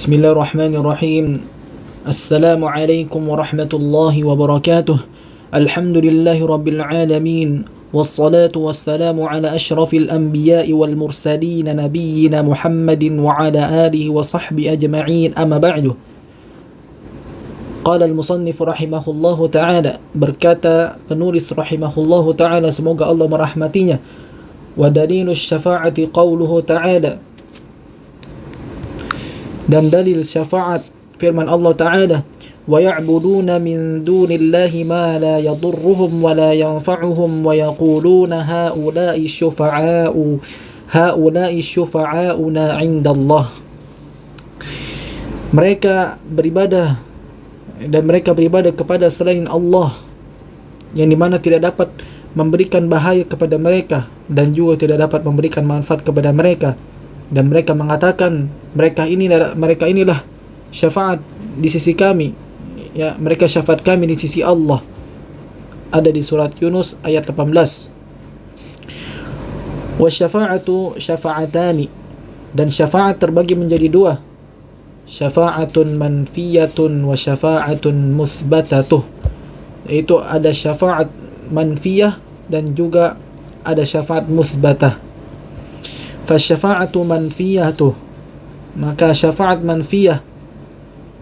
Bismillahirrahmanirrahim. Assalamualaikum warahmatullahi wabarakatuh. Alhamdulillahi rabbil alamin. Wassalatu wassalamu ala ashrafil anbiya'i wal mursalin nabiyyina Muhammadin wa ala alihi wa sahbihi ajma'in. Amma ba'du. Qala al-musannif rahimahullahu ta'ala, berkata penulis rahimahullahu ta'ala, semoga Allah merahmatinya. Wa dalilus syafa'ati qawluhu ta'ala, dan dalil syafaat firman Allah Ta'ala, wa ya'buduna min dunillahi ma la yadurruhum wa la yanfa'uhum wa yaquluna haula'i syufa'auna 'inda Allah. Mereka beribadah kepada selain Allah, yang dimana tidak dapat memberikan bahaya kepada mereka dan juga tidak dapat memberikan manfaat kepada mereka. Dan mereka mengatakan mereka inilah syafaat di sisi kami, ya, mereka syafaat kami di sisi Allah. Ada di surat Yunus ayat 18. Wasyafa'atu syafa'atani, dan syafaat terbagi menjadi dua, syafa'atun manfiyatun wa syafa'atun muthbatatuh, yaitu ada syafaat manfiyah dan juga ada syafaat muthbatah. Fasyafa'atu manfiyatuh, maka syafaat manfiyah,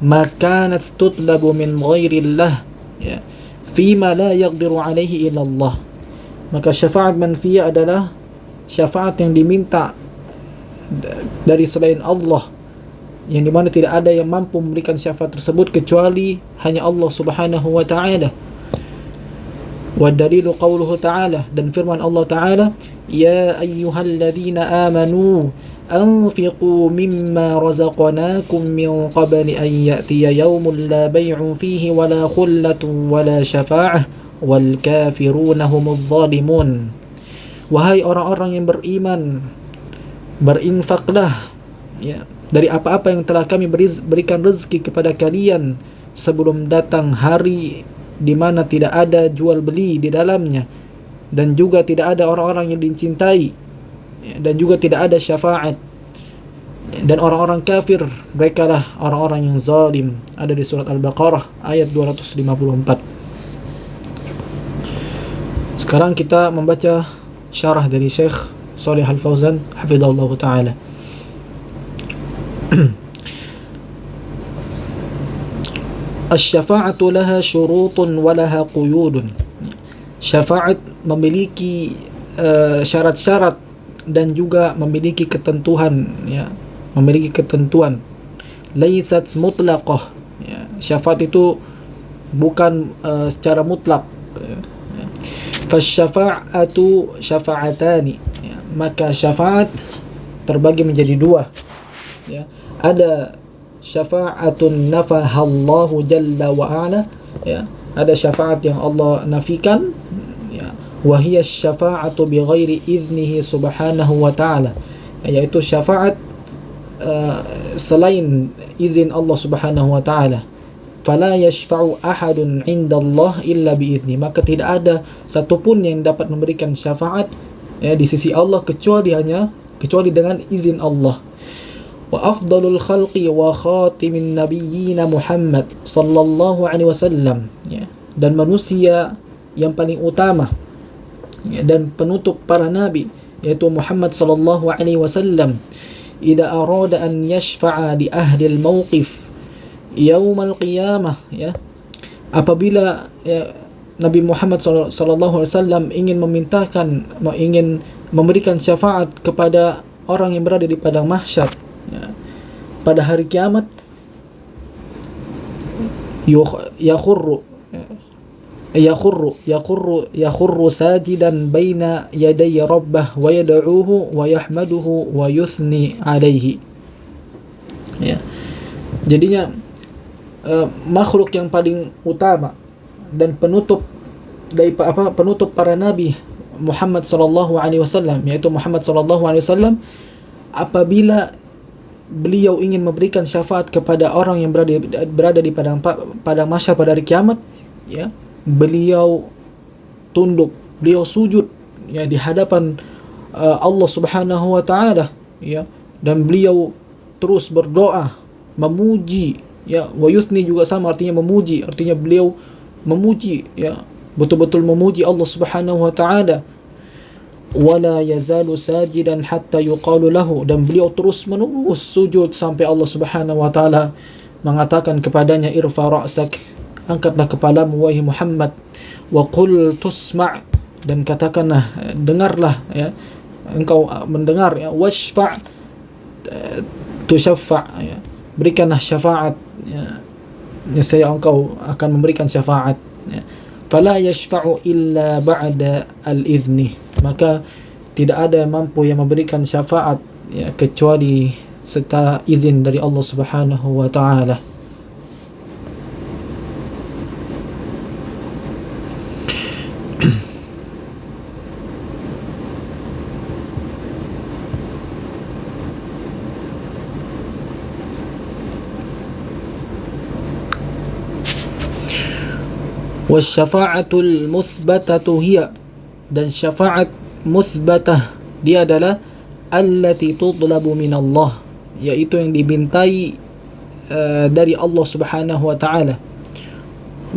makanat tutlabu min ghairillah, ya, fima la yaqdiru alaihi illallah. Maka syafaat manfiyah adalah syafaat yang diminta dari selain Allah, yang dimana tidak ada yang mampu memberikan syafaat tersebut kecuali hanya Allah subhanahu wa ta'ala. Wa dalilu qawluhu ta'ala, dan firman Allah ta'ala, ya ayyuhalladzina amanu anfiqu mimma razaqnakum min qabli an ya'tiya yawmun la bay'un fihi wala khullatun wala syafa'ah wal kafiruna humudz zalimun. Wahai orang-orang yang beriman, berinfaklah, ya, dari apa-apa yang telah kami berikan rezeki kepada kalian sebelum datang hari di mana tidak ada jual beli di dalamnya, dan juga tidak ada orang-orang yang dicintai, dan juga tidak ada syafaat. Dan orang-orang kafir, mereka lah orang-orang yang zalim. Ada di surat Al-Baqarah ayat 254. Sekarang kita membaca syarah dari Syekh Shalih Al-Fauzan hafizahullah ta'ala. Asy-syafa'atu laha syurutun wa laha quyudun. Syafaat memiliki syarat-syarat dan juga memiliki ketentuan, ya, memiliki ketentuan. Laisat mutlaqah, ya, syafaat itu bukan secara mutlak, ya. Fasyafa'atu syafa'atani, ya, maka syafaat terbagi menjadi dua, ya. Ada syafa'atun nafahallahu jalla wa ala, ya, ada syafaat yang Allah nafikan, ya, wa hiya syafa'atu bi ghairi idnihi subhanahu wa ta'ala, yaitu syafaat selain izin Allah subhanahu wa ta'ala. Fala yashfa'u ahadun 'inda Allah illa bi idzni, maka tidak ada satupun yang dapat memberikan syafaat, ya, di sisi Allah kecuali dengan izin Allah. Wa afdalul khalqi wa khatimin nabiyyin Muhammad sallallahu alaihi wasallam, ya, dan manusia yang paling utama, ya, dan penutup para nabi, yaitu Muhammad sallallahu alaihi wasallam, idza arada an yashfa'a li ahli al-mawqif yaumal qiyamah, ya, apabila, ya, Nabi Muhammad sallallahu alaihi wasallam ingin memberikan syafaat kepada orang yang berada di padang mahsyar, ya, pada hari kiamat, yakhurru sajidan baina yaday rabbah wa yad'uhu wa yahmaduhu wa yuthni alaihi, ya. Jadinya makhluk yang paling utama dan penutup para nabi Muhammad sallallahu alaihi wasallam, yaitu Muhammad sallallahu alaihi wasallam, apabila beliau ingin memberikan syafaat kepada orang yang berada di padang mahsyar pada hari kiamat, ya, beliau tunduk, beliau sujud, ya, di hadapan Allah subhanahu wa ta'ala, ya, dan beliau terus berdoa memuji, ya. Wa yuthni juga sama, artinya memuji, artinya beliau memuji, ya, betul-betul memuji Allah Subhanahu wa taala. Wala yazalu sajidan hatta yuqalu lahu, dan beliau terus menerus sujud sampai Allah Subhanahu wa taala mengatakan kepadanya, irfa ra'sak, angkatlah kepalamu wahai Muhammad, wa qul tusma', dan katakanlah, dengarlah, ya, engkau mendengar, ya, washfa' tusyaffa', ya, berikanlah syafaat, ya, nescaya engkau akan memberikan syafaat, ya. Fala yashfa'u illa ba'da al-idzni, maka tidak ada yang mampu yang memberikan syafaat, ya, kecuali setelah izin dari Allah Subhanahu wa taala. Wasyafa'atul muthbatatu hiya, dan syafaat muthbatah dia adalah allati tudlabu min Allah, yaitu yang dimintai dari Allah Subhanahu wa taala.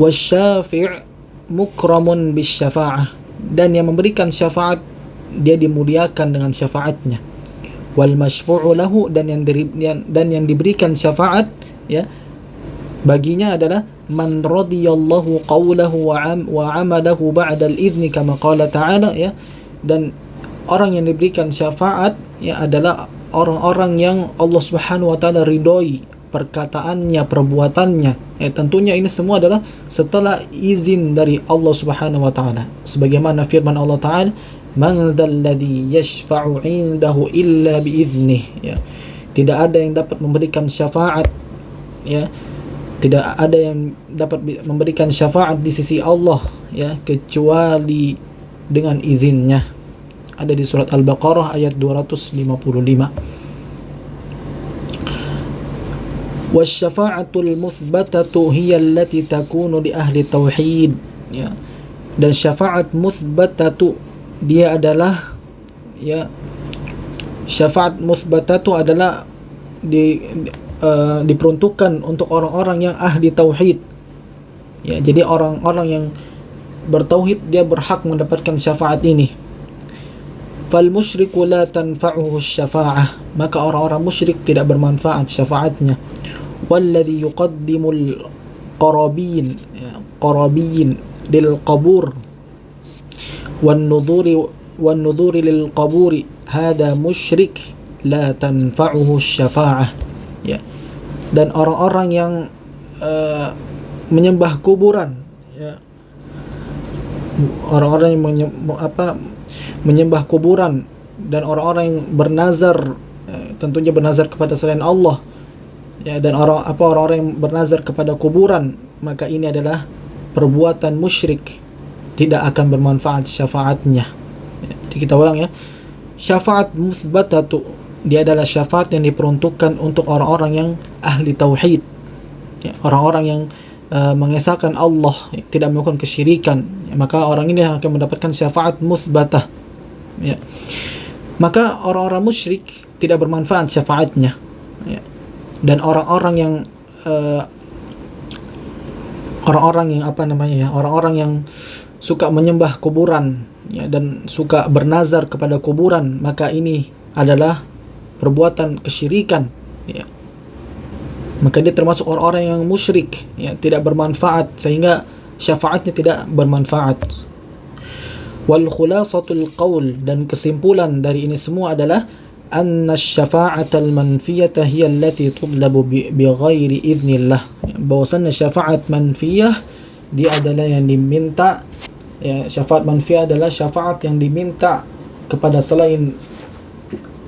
Wasyafi' mukramun bisyafa'ah, dan yang memberikan syafaat dia dimuliakan dengan syafaatnya. Wal masyfu'u lahu, dan yang diberikan syafaat, ya, baginya adalah man radiyallahu qawlahu wa amalahu ba'da al-idzni kama qala ta'ala, ya, dan orang yang diberikan syafaat, ya, adalah orang-orang yang Allah Subhanahu wa taala ridhoi perkataannya, perbuatannya, ya, tentunya ini semua adalah setelah izin dari Allah Subhanahu wa taala, sebagaimana firman Allah taala, man dzalladzi yashfa'u 'indahu illa biiznih, ya, tidak ada yang dapat memberikan syafaat, ya, tidak ada yang dapat memberikan syafaat di sisi Allah, ya, kecuali dengan izinnya. Ada di surat Al-Baqarah ayat 255. Wasyafa'atul muthbatatu hiya allati takunu li ahli tauhid, ya, dan syafaat muthbatatu dia adalah, ya, syafaat muthbatatu adalah diperuntukkan untuk orang-orang yang ahli tauhid, ya, jadi orang-orang yang bertauhid dia berhak mendapatkan syafaat ini. Fal musyriku la tanfa'uhu syafa'ah, maka orang-orang musyrik tidak bermanfaat syafaatnya. Walladhi yuqaddimul qarabin, ya, qarabin lil qabur wan nuduri lil qaburi hada musyrik la tanfa'uhu syafa'ah, ya, dan orang-orang yang menyembah kuburan, ya, orang-orang yang menyembah kuburan, dan orang-orang yang bernazar, tentunya bernazar kepada selain Allah, ya, dan orang-orang yang bernazar kepada kuburan, maka ini adalah perbuatan musyrik, tidak akan bermanfaat syafaatnya, ya. Jadi kita ulang, ya, syafaat muthbatatu dia adalah syafaat yang diperuntukkan untuk orang-orang yang ahli tauhid, ya, orang-orang yang mengesahkan Allah, ya, tidak melakukan kesyirikan, ya, maka orang ini akan mendapatkan syafaat muthbatah, ya. Maka orang-orang musyrik tidak bermanfaat syafaatnya, ya. Dan orang-orang yang orang-orang yang suka menyembah kuburan, ya, dan suka bernazar kepada kuburan, maka ini adalah perbuatan kesyirikan, ya. Maka dia termasuk orang-orang yang musyrik, ya, tidak bermanfaat, sehingga syafaatnya tidak bermanfaat. Wal khulasatul qaul, dan kesimpulan dari ini semua adalah anna syafa'atal manfiyata hiya allati tudlabu bighairi idznillah, bahwasannya syafaat manfiyah dia adalah yang diminta, ya, syafaat manfiyah adalah syafaat yang diminta kepada selain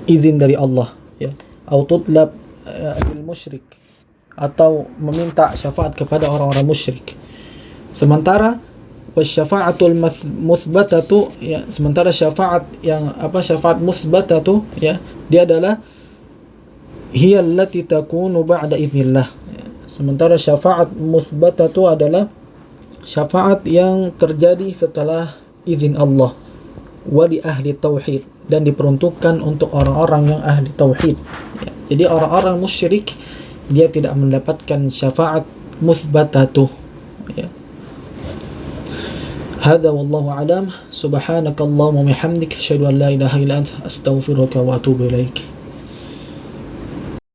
izin dari Allah, ya, atau tudlab bil musyrik, atau meminta syafaat kepada orang-orang musyrik. Sementara wasyafa'atul muthbatatu, ya, sementara syafaat yang syafaat muthbatatu, ya, dia adalah hiya allati takunu ba'da idznillah, ya. Sementara syafaat muthbatatu adalah syafaat yang terjadi setelah izin Allah. Wa li ahli tauhid, dan diperuntukkan untuk orang-orang yang ahli tauhid, ya. Jadi orang-orang musyrik dia tidak mendapatkan syafaat muthbatatuh, ya. Hadza wallahu alam. Subhanakallahumma wa bihamdik asyhadu an la ilaha illa anta astaghfiruka wa atubu ilaik.